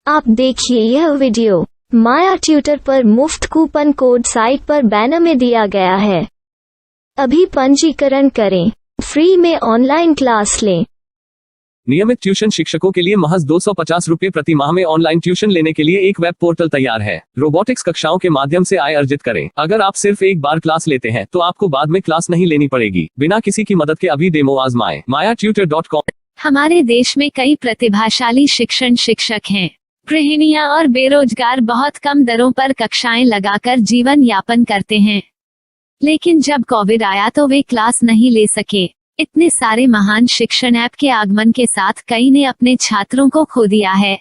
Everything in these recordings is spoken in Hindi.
आप देखिए यह वीडियो माया ट्यूटर पर मुफ्त कूपन कोड साइट पर बैनर में दिया गया है। अभी पंजीकरण करें, फ्री में ऑनलाइन क्लास लें। नियमित ट्यूशन शिक्षकों के लिए महज 250 रुपये प्रति माह में ऑनलाइन ट्यूशन लेने के लिए एक वेब पोर्टल तैयार है। रोबोटिक्स कक्षाओं के माध्यम से आय अर्जित करें। अगर आप सिर्फ एक बार क्लास लेते हैं तो आपको बाद में क्लास नहीं लेनी पड़ेगी। बिना किसी की मदद के अभी डेमो आजमाएं। mayatutor.com। हमारे देश में कई प्रतिभाशाली शिक्षक हैं। गृहिणियां और बेरोजगार बहुत कम दरों पर कक्षाएं लगाकर जीवन यापन करते हैं, लेकिन जब कोविड आया तो वे क्लास नहीं ले सके। इतने सारे महान शिक्षण ऐप के आगमन के साथ कई ने अपने छात्रों को खो दिया है।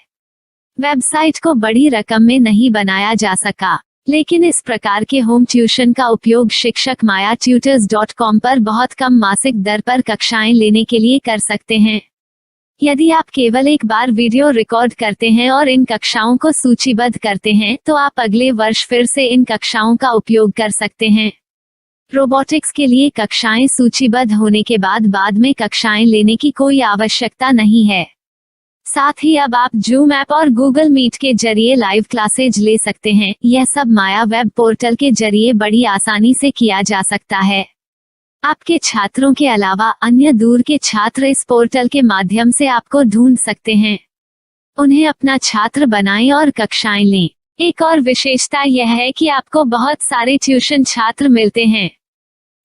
वेबसाइट को बड़ी रकम में नहीं बनाया जा सका, लेकिन इस प्रकार के होम ट्यूशन का उपयोग शिक्षक mayatutors.com पर बहुत कम मासिक दर पर कक्षाएं लेने के लिए कर सकते हैं। यदि आप केवल एक बार वीडियो रिकॉर्ड करते हैं और इन कक्षाओं को सूचीबद्ध करते हैं तो आप अगले वर्ष फिर से इन कक्षाओं का उपयोग कर सकते हैं। रोबोटिक्स के लिए कक्षाएं सूचीबद्ध होने के बाद में कक्षाएं लेने की कोई आवश्यकता नहीं है। साथ ही अब आप जूम ऐप और गूगल मीट के जरिए लाइव क्लासेज ले सकते हैं। यह सब माया वेब पोर्टल के जरिए बड़ी आसानी से किया जा सकता है। आपके छात्रों के अलावा अन्य दूर के छात्र इस पोर्टल के माध्यम से आपको ढूंढ सकते हैं। उन्हें अपना छात्र बनाएं और कक्षाएं लें। एक और विशेषता यह है कि आपको बहुत सारे ट्यूशन छात्र मिलते हैं।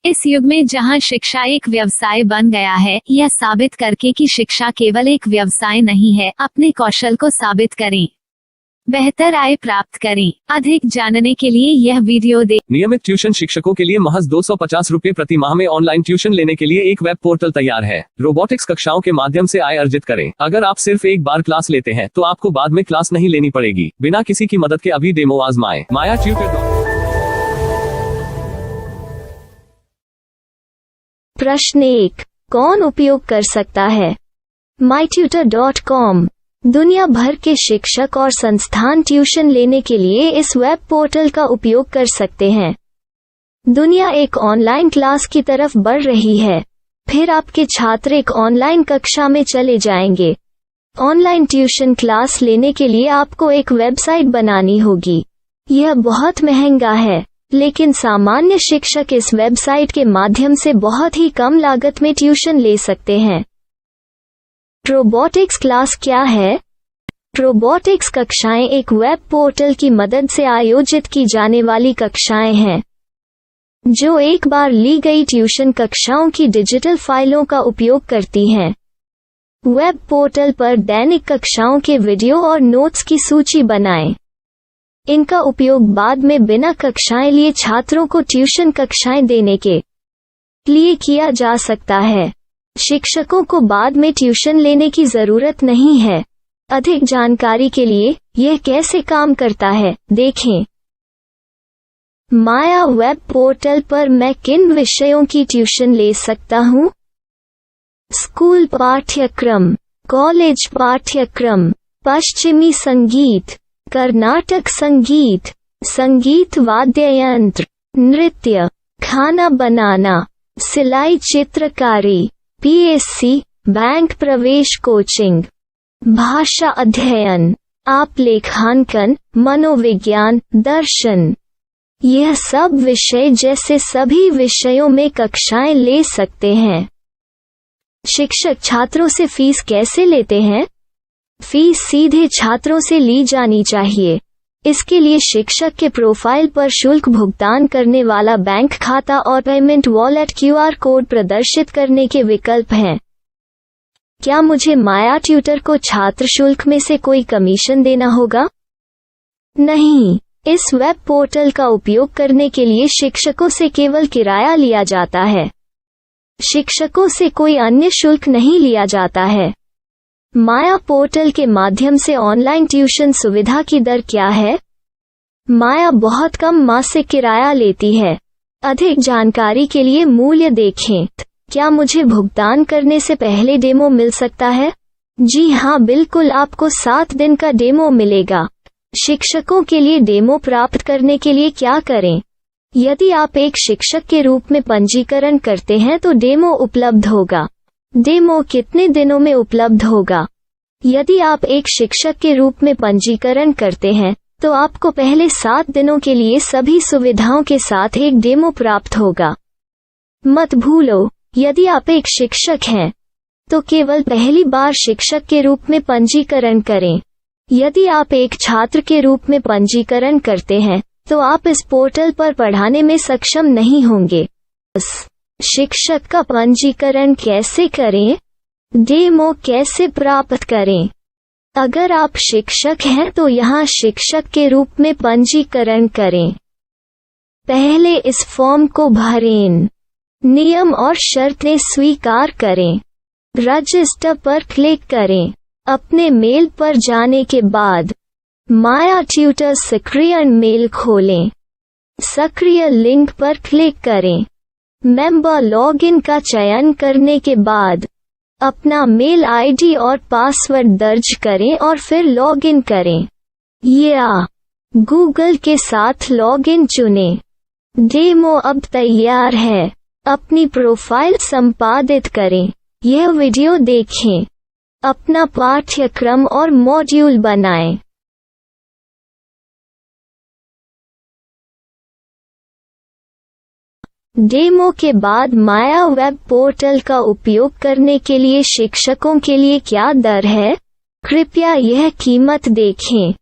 इस युग में जहां शिक्षा एक व्यवसाय बन गया है, यह साबित करके कि शिक्षा केवल एक व्यवसाय नहीं है, अपने कौशल को साबित करें, बेहतर आय प्राप्त करें। अधिक जानने के लिए यह वीडियो देखें। नियमित ट्यूशन शिक्षकों के लिए महज 250 रुपये प्रति माह में ऑनलाइन ट्यूशन लेने के लिए एक वेब पोर्टल तैयार है। रोबोटिक्स कक्षाओं के माध्यम से आय अर्जित करें। अगर आप सिर्फ एक बार क्लास लेते हैं तो आपको बाद में क्लास नहीं लेनी पड़ेगी। बिना किसी की मदद के अभी डेमो आजमाएं। mayatutor। प्रश्न 1, कौन उपयोग कर सकता है? mytutor.com। दुनिया भर के शिक्षक और संस्थान ट्यूशन लेने के लिए इस वेब पोर्टल का उपयोग कर सकते हैं। दुनिया एक ऑनलाइन क्लास की तरफ बढ़ रही है। फिर आपके छात्र एक ऑनलाइन कक्षा में चले जाएंगे। ऑनलाइन ट्यूशन क्लास लेने के लिए आपको एक वेबसाइट बनानी होगी। यह बहुत महंगा है, लेकिन सामान्य शिक्षक इस वेबसाइट के माध्यम से बहुत ही कम लागत में ट्यूशन ले सकते हैं। रोबोटिक्स क्लास क्या है? रोबोटिक्स कक्षाएं एक वेब पोर्टल की मदद से आयोजित की जाने वाली कक्षाएं हैं, जो एक बार ली गई ट्यूशन कक्षाओं की डिजिटल फाइलों का उपयोग करती हैं। वेब पोर्टल पर दैनिक कक्षाओं के वीडियो और नोट्स की सूची बनाएं। इनका उपयोग बाद में बिना कक्षाएं लिए छात्रों को ट्यूशन कक्षाएं देने के लिए किया जा सकता है। शिक्षकों को बाद में ट्यूशन लेने की जरूरत नहीं है। अधिक जानकारी के लिए यह कैसे काम करता है देखें। माया वेब पोर्टल पर मैं किन विषयों की ट्यूशन ले सकता हूँ? स्कूल पाठ्यक्रम, कॉलेज पाठ्यक्रम, पश्चिमी संगीत, कर्नाटक संगीत, संगीत वाद्य यंत्र, नृत्य, खाना बनाना, सिलाई चित्रकारी, पीएससी, बैंक प्रवेश कोचिंग, भाषा अध्ययन, आप लेखांकन, मनोविज्ञान, दर्शन। यह सब विषय जैसे सभी विषयों में कक्षाएं ले सकते हैं। शिक्षक छात्रों से फीस कैसे लेते हैं? फीस सीधे छात्रों से ली जानी चाहिए। इसके लिए शिक्षक के प्रोफाइल पर शुल्क भुगतान करने वाला बैंक खाता और पेमेंट वॉलेट QR कोड प्रदर्शित करने के विकल्प हैं। क्या मुझे माया ट्यूटर को छात्र शुल्क में से कोई कमीशन देना होगा? नहीं, इस वेब पोर्टल का उपयोग करने के लिए शिक्षकों से केवल किराया लिया जाता है। शिक्षकों से कोई अन्य शुल्क नहीं लिया जाता है। माया पोर्टल के माध्यम से ऑनलाइन ट्यूशन सुविधा की दर क्या है? माया बहुत कम मासिक किराया लेती है। अधिक जानकारी के लिए मूल्य देखें। क्या मुझे भुगतान करने से पहले डेमो मिल सकता है? जी हाँ, बिल्कुल, आपको 7 दिन का डेमो मिलेगा। शिक्षकों के लिए डेमो प्राप्त करने के लिए क्या करें? यदि आप एक शिक्षक के रूप में पंजीकरण करते हैं तो डेमो उपलब्ध होगा। डेमो कितने दिनों में उपलब्ध होगा? यदि आप एक शिक्षक के रूप में पंजीकरण करते हैं तो आपको पहले 7 दिनों के लिए सभी सुविधाओं के साथ एक डेमो प्राप्त होगा। मत भूलो, यदि आप एक शिक्षक हैं तो केवल पहली बार शिक्षक के रूप में पंजीकरण करें। यदि आप एक छात्र के रूप में पंजीकरण करते हैं तो आप इस पोर्टल पर पढ़ाने में सक्षम नहीं होंगे। शिक्षक का पंजीकरण कैसे करें? डेमो कैसे प्राप्त करें? अगर आप शिक्षक हैं तो यहाँ शिक्षक के रूप में पंजीकरण करें। पहले इस फॉर्म को भरें, नियम और शर्तें स्वीकार करें, रजिस्टर पर क्लिक करें। अपने मेल पर जाने के बाद माया ट्यूटर सक्रिय मेल खोलें। सक्रिय लिंक पर क्लिक करें। मेंबर लॉगिन का चयन करने के बाद अपना मेल आईडी और पासवर्ड दर्ज करें और फिर लॉगिन करें या गूगल के साथ लॉगिन चुनें। डेमो अब तैयार है। अपनी प्रोफाइल संपादित करें। यह वीडियो देखें। अपना पाठ्यक्रम और मॉड्यूल बनाएं। डेमो के बाद माया वेब पोर्टल का उपयोग करने के लिए शिक्षकों के लिए क्या दर है? कृपया यह कीमत देखें।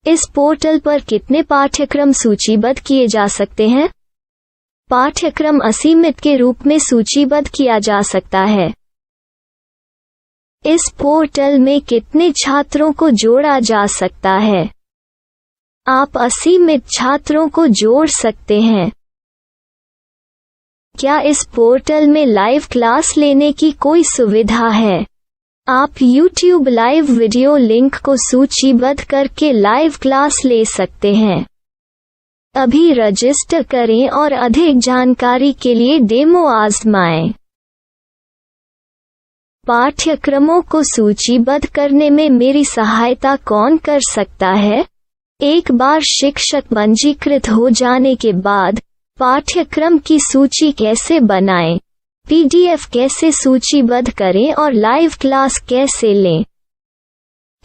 इस पोर्टल पर कितने पाठ्यक्रम सूचीबद्ध किए जा सकते हैं? पाठ्यक्रम असीमित के रूप में सूचीबद्ध किया जा सकता है। इस पोर्टल में कितने छात्रों को जोड़ा जा सकता है? आप असीमित छात्रों को जोड़ सकते हैं। क्या इस पोर्टल में लाइव क्लास लेने की कोई सुविधा है? आप YouTube लाइव वीडियो लिंक को सूचीबद्ध करके लाइव क्लास ले सकते हैं। अभी रजिस्टर करें और अधिक जानकारी के लिए डेमो आजमाएं। पाठ्यक्रमों को सूचीबद्ध करने में मेरी सहायता कौन कर सकता है? एक बार शिक्षक पंजीकृत हो जाने के बाद पाठ्यक्रम की सूची कैसे बनाएं, PDF कैसे सूचीबद्ध करें और लाइव क्लास कैसे लें,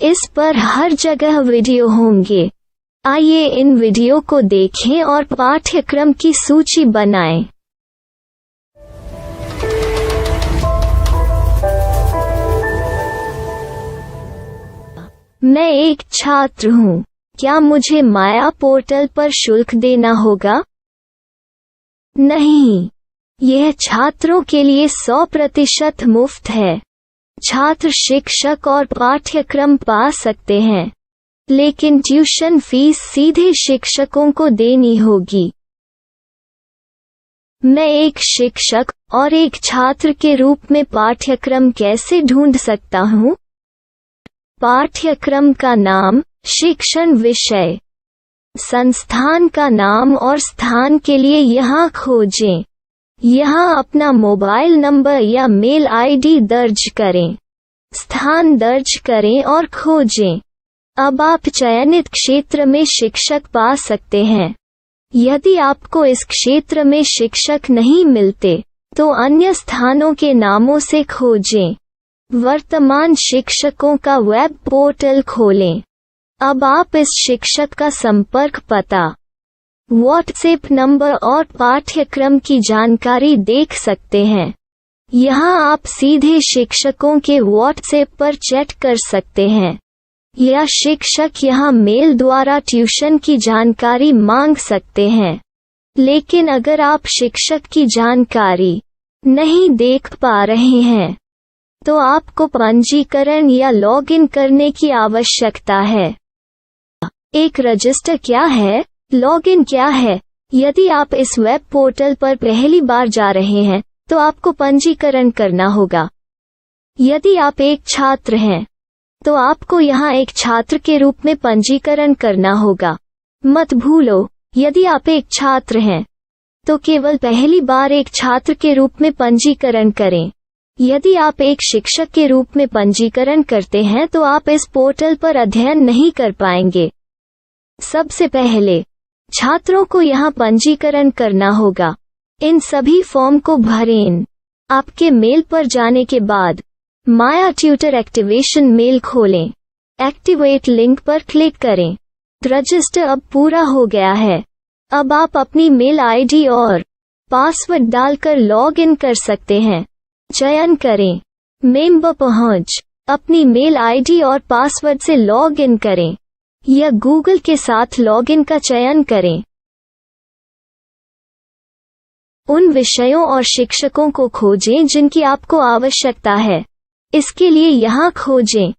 इस पर हर जगह वीडियो होंगे। आइए इन वीडियो को देखें और पाठ्यक्रम की सूची बनाएं। मैं एक छात्र हूँ। क्या मुझे माया पोर्टल पर शुल्क देना होगा? नहीं, यह छात्रों के लिए 100% मुफ्त है। छात्र शिक्षक और पाठ्यक्रम पा सकते हैं, लेकिन ट्यूशन फीस सीधे शिक्षकों को देनी होगी। मैं एक शिक्षक और एक छात्र के रूप में पाठ्यक्रम कैसे ढूंढ सकता हूँ? पाठ्यक्रम का नाम, शिक्षण विषय, संस्थान का नाम और स्थान के लिए यहाँ खोजें। यहाँ अपना मोबाइल नंबर या मेल आईडी दर्ज करें। स्थान दर्ज करें और खोजें। अब आप चयनित क्षेत्र में शिक्षक पा सकते हैं। यदि आपको इस क्षेत्र में शिक्षक नहीं मिलते तो अन्य स्थानों के नामों से खोजें। वर्तमान शिक्षकों का वेब पोर्टल खोलें। अब आप इस शिक्षक का संपर्क पता, व्हाट्सएप नंबर और पाठ्यक्रम की जानकारी देख सकते हैं। यहाँ आप सीधे शिक्षकों के व्हाट्सएप पर चैट कर सकते हैं या शिक्षक यहाँ मेल द्वारा ट्यूशन की जानकारी मांग सकते हैं। लेकिन अगर आप शिक्षक की जानकारी नहीं देख पा रहे हैं तो आपको पंजीकरण या लॉगिन करने की आवश्यकता है। एक रजिस्टर क्या है? लॉगिन क्या है? यदि आप इस वेब पोर्टल पर पहली बार जा रहे हैं तो आपको पंजीकरण करना होगा। यदि आप एक छात्र हैं तो आपको यहाँ एक छात्र के रूप में पंजीकरण करना होगा। मत भूलो, यदि आप एक छात्र हैं तो केवल पहली बार एक छात्र के रूप में पंजीकरण करें। यदि आप एक शिक्षक के रूप में पंजीकरण करते हैं तो आप इस पोर्टल पर अध्ययन नहीं कर पाएंगे। सबसे पहले छात्रों को यहाँ पंजीकरण करना होगा। इन सभी फॉर्म को भरें। आपके मेल पर जाने के बाद माया ट्यूटर एक्टिवेशन मेल खोलें। एक्टिवेट लिंक पर क्लिक करें। रजिस्टर अब पूरा हो गया है। अब आप अपनी मेल आईडी और पासवर्ड डालकर लॉग इन कर सकते हैं। चयन करें मेंबर पहुंच। अपनी मेल आईडी और पासवर्ड से लॉग इन करें या गूगल के साथ लॉग इन का चयन करें। उन विषयों और शिक्षकों को खोजें जिनकी आपको आवश्यकता है। इसके लिए यहाँ खोजें